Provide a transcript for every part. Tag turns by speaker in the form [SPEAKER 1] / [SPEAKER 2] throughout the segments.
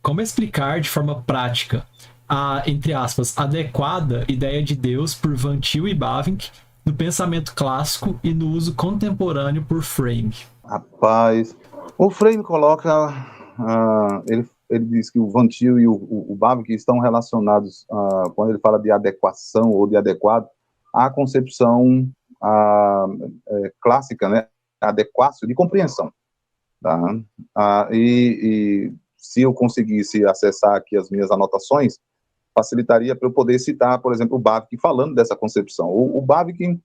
[SPEAKER 1] como explicar de forma prática a, entre aspas, adequada ideia de Deus por Van Til e Bavinck no pensamento clássico e no uso contemporâneo por Frame?
[SPEAKER 2] Rapaz, o Frame coloca, ele diz que o Van Til e o Bavinck estão relacionados, quando ele fala de adequação ou de adequado, à concepção clássica, né, adequácio de compreensão. Tá? E se eu conseguisse acessar aqui as minhas anotações, facilitaria para eu poder citar, por exemplo, o Bavinck falando dessa concepção. O Bavinck,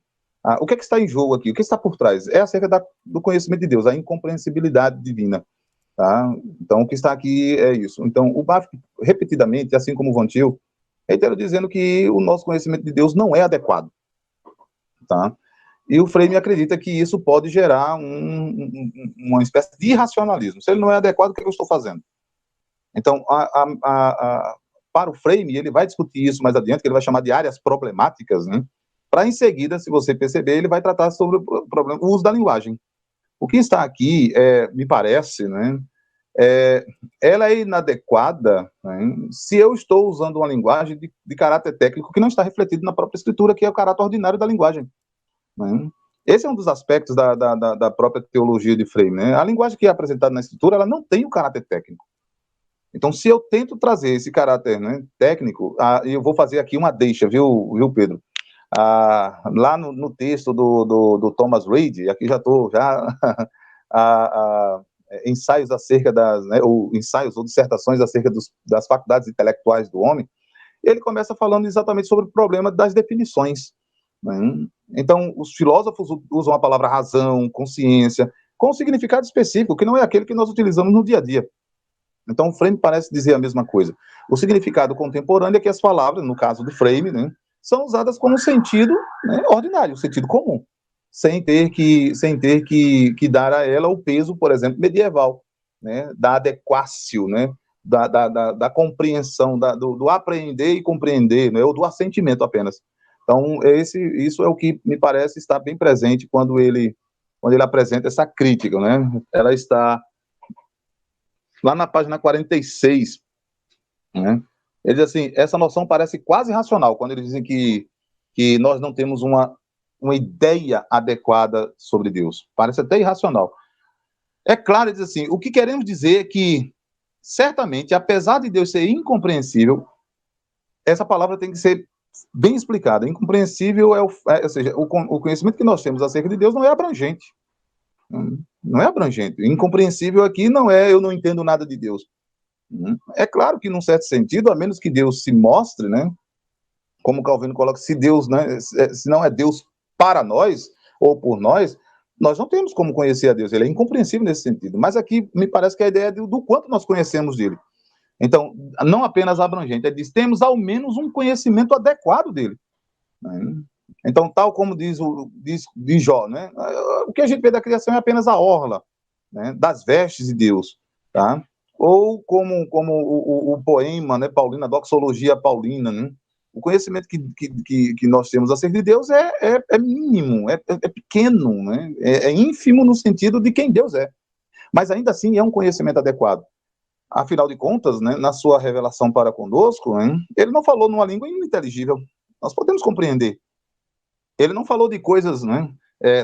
[SPEAKER 2] o que é que está em jogo aqui? O que está por trás? É acerca do conhecimento de Deus, a incompreensibilidade divina. Tá? Então, o que está aqui é isso. Então, o Bavinck, repetidamente, assim como o Van Til, reitero dizendo que o nosso conhecimento de Deus não é adequado. Tá? E o Frame acredita que isso pode gerar uma espécie de irracionalismo. Se ele não é adequado, o que eu estou fazendo? Então, para o Frame, ele vai discutir isso mais adiante, que ele vai chamar de áreas problemáticas, né? Para, em seguida, se você perceber, ele vai tratar sobre o uso da linguagem. O que está aqui, me parece, né, ela é inadequada, né, se eu estou usando uma linguagem de caráter técnico que não está refletido na própria escritura, que é o caráter ordinário da linguagem. Né? Esse é um dos aspectos da própria teologia de Frame. Né? A linguagem que é apresentada na escritura, ela não tem o caráter técnico. Então, se eu tento trazer esse caráter, né, técnico, eu vou fazer aqui uma deixa, viu Pedro? Lá no texto do Thomas Reid, aqui já estou, ensaios acerca ou ensaios ou dissertações acerca das faculdades intelectuais do homem, ele começa falando exatamente sobre o problema das definições. Né? Então, os filósofos usam a palavra razão, consciência, com um significado específico, que não é aquele que nós utilizamos no dia a dia. Então, o Frame parece dizer a mesma coisa. O significado contemporâneo é que as palavras, no caso do Frame, né, são usadas como sentido, né, ordinário, sentido comum, sem ter que dar a ela o peso, por exemplo, medieval, né, da adequácio, né, da compreensão, do apreender e compreender, né, ou do assentimento apenas. Então, isso é o que me parece estar bem presente quando ele apresenta essa crítica. Né? Ela está lá na página 46, né? Ele diz assim, essa noção parece quase racional, quando eles dizem que nós não temos uma ideia adequada sobre Deus. Parece até irracional. É claro, ele diz assim, o que queremos dizer é que, certamente, apesar de Deus ser incompreensível, essa palavra tem que ser bem explicada. Incompreensível ou seja, o conhecimento que nós temos acerca de Deus não é abrangente. Não é abrangente. Incompreensível aqui não é eu não entendo nada de Deus. É claro que, num certo sentido, a menos que Deus se mostre, né, como Calvino coloca, se Deus, né, se não é Deus para nós, ou por nós não temos como conhecer a Deus. Ele é incompreensível nesse sentido. Mas aqui me parece que a ideia é do quanto nós conhecemos dele. Então, não apenas abrangente, ele diz, temos ao menos um conhecimento adequado dele. Né? Então, tal como diz Jó, né, o que a gente vê da criação é apenas a orla, né, das vestes de Deus, tá? Ou como o poema, né, Paulina, a doxologia paulina, né? O conhecimento que nós temos acerca de Deus é mínimo, é pequeno, né? É ínfimo no sentido de quem Deus é. Mas ainda assim é um conhecimento adequado. Afinal de contas, né, na sua revelação para conosco, né, ele não falou numa língua ininteligível. Nós podemos compreender. Ele não falou de coisas, né,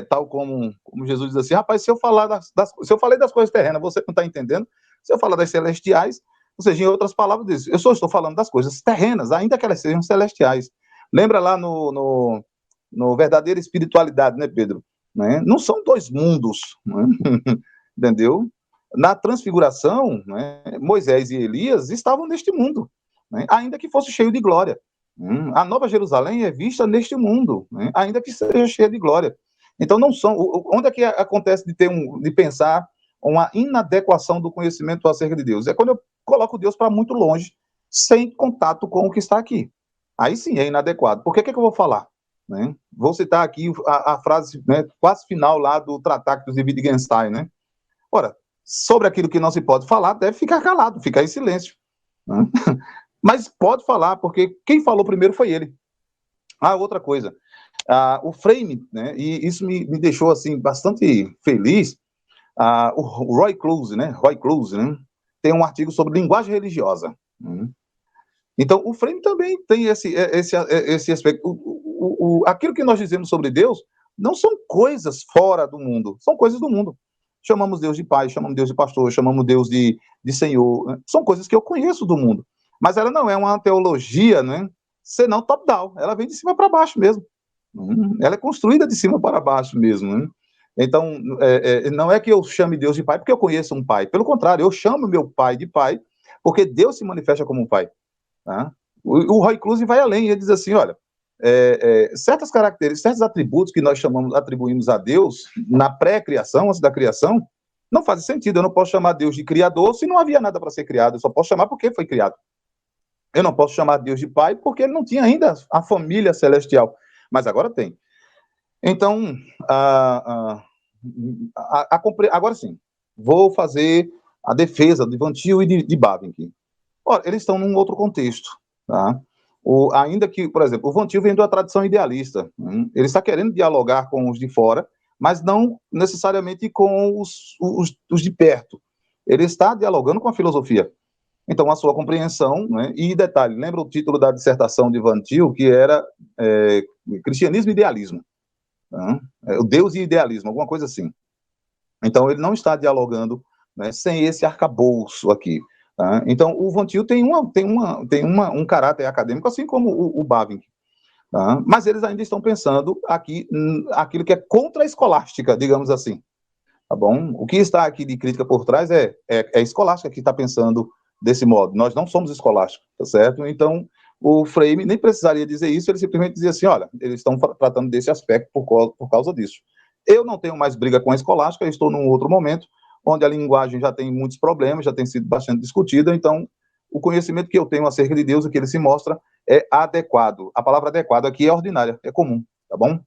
[SPEAKER 2] tal como Jesus diz assim, rapaz, se eu falei das coisas terrenas, você não está entendendo? Se eu falar das celestiais, ou seja, em outras palavras, diz, eu só estou falando das coisas terrenas, ainda que elas sejam celestiais. Lembra lá no Verdadeira Espiritualidade, né, Pedro? Né? Não são dois mundos, né? Entendeu? Na transfiguração, né, Moisés e Elias estavam neste mundo, né, ainda que fosse cheio de glória. A Nova Jerusalém é vista neste mundo, né, ainda que seja cheia de glória. Então, não são. Onde é que acontece de pensar uma inadequação do conhecimento acerca de Deus? É quando eu coloco Deus para muito longe, sem contato com o que está aqui. Aí sim é inadequado. Por que eu vou falar? Né? Vou citar aqui a frase, né, quase final lá do Tractatus de Wittgenstein, né? Ora, sobre aquilo que não se pode falar, deve ficar calado, ficar em silêncio. Né? Mas pode falar, porque quem falou primeiro foi ele. Outra coisa. O Frame, né, e isso me deixou assim, bastante feliz, o Roy Close, né? tem um artigo sobre linguagem religiosa. Então, o Frame também tem esse aspecto. Aquilo que nós dizemos sobre Deus não são coisas fora do mundo, são coisas do mundo. Chamamos Deus de Pai, chamamos Deus de Pastor, chamamos Deus de Senhor. São coisas que eu conheço do mundo. Mas ela não é uma teologia, né, senão top-down. Ela vem de cima para baixo mesmo. Ela é construída de cima para baixo mesmo. Né? Então, não é que eu chame Deus de Pai porque eu conheço um Pai. Pelo contrário, eu chamo meu Pai de Pai porque Deus se manifesta como um Pai. Tá? O Roy Cluse vai além, ele diz assim, olha, certas características, certos atributos que nós atribuímos a Deus na pré-criação, antes da criação, não fazem sentido. Eu não posso chamar Deus de criador se não havia nada para ser criado. Eu só posso chamar porque foi criado. Eu não posso chamar Deus de Pai porque ele não tinha ainda a família celestial. Mas agora tem. Então, agora sim, vou fazer a defesa de Van Til e de Bavinck. Ora, eles estão num outro contexto. Tá? Ainda que, por exemplo, o Van Til vem de uma tradição idealista. Ele está querendo dialogar com os de fora, mas não necessariamente com os de perto. Ele está dialogando com a filosofia. Então, a sua compreensão, né? E detalhe, lembra o título da dissertação de Van Til, que era Cristianismo e Idealismo. O Deus e Idealismo, alguma coisa assim. Então, ele não está dialogando, né, sem esse arcabouço aqui. Tá? Então, o Van Til tem um caráter acadêmico, assim como o Bavinck. Tá? Mas eles ainda estão pensando aqui aquilo que é contra a escolástica, digamos assim. Tá bom? O que está aqui de crítica por trás é a escolástica que está pensando desse modo. Nós não somos escolásticos, tá certo? Então, o Frame nem precisaria dizer isso, ele simplesmente dizia assim, olha, eles estão tratando desse aspecto por causa disso. Eu não tenho mais briga com a escolástica, eu estou num outro momento, onde a linguagem já tem muitos problemas, já tem sido bastante discutida, então, o conhecimento que eu tenho acerca de Deus, o que ele se mostra, é adequado. A palavra adequado aqui é ordinária, é comum, tá bom?